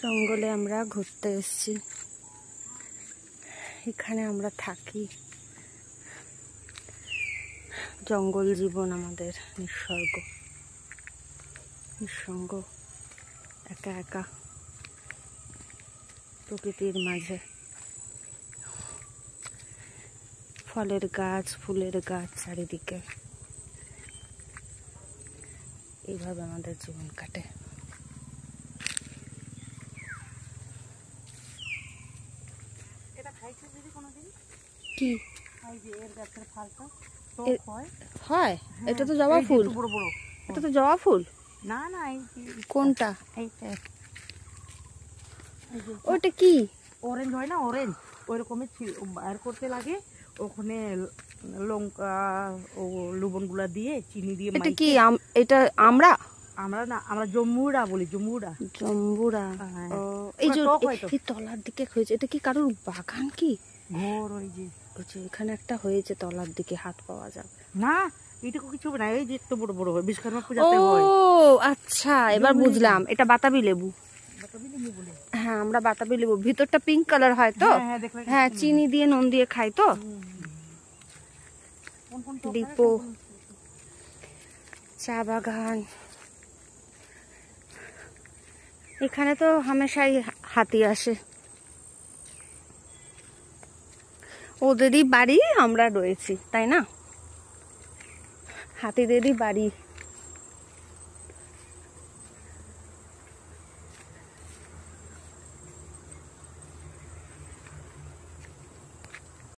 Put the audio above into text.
জঙ্গলে আমরা ঘুরতে এসেছি, এখানে আমরা থাকি। জঙ্গল জীবন আমাদের, নিঃসঙ্গ, একা একা প্রকৃতির মাঝে। ফলের গাছ, ফুলের গাছ চারিদিকে, এইভাবে আমাদের জীবন কাটে। কি হয়? এটা তো জবা ফুল। এটা তো জবা ফুল না? না, কোনটা? ওটা কি অরেঞ্জ হয় না, অরেঞ্জ ওই রকমের বার করতে লাগে। ওখানে লঙ্কা ও লবণ গুলা দিয়ে, চিনি দিয়ে। এটা কি? এটা আমরা না, আমরা জম্বুরা বলি। জম্বুরা। এই যে তলার দিকে হয়েছে, এটা কি কারোর বাগান? কি ঘর? ওই যে এখানে একটা হয়েছে তলার দিকে, হাত পাওয়া যাবে না। এটুকু কিছু না, এই যে একটু বড় বড় হয়, বিশ্বকর্মা পূজাতে হয়। ও আচ্ছা, এবার বুঝলাম। এটা বাতাবি লেবু। হ্যাঁ, আমরা বাতাবি লেবু। ভিতরটা পিঙ্ক কালার হয় তো? হ্যাঁ, চিনি দিয়ে নুন দিয়ে খাই তো। ডিপো, চা বাগান। এখানে তো হামেশাই হাতি আসে। ওদেরই বাড়ি আমরা রয়েছি, তাই না? হাতিদেরই বাড়ি।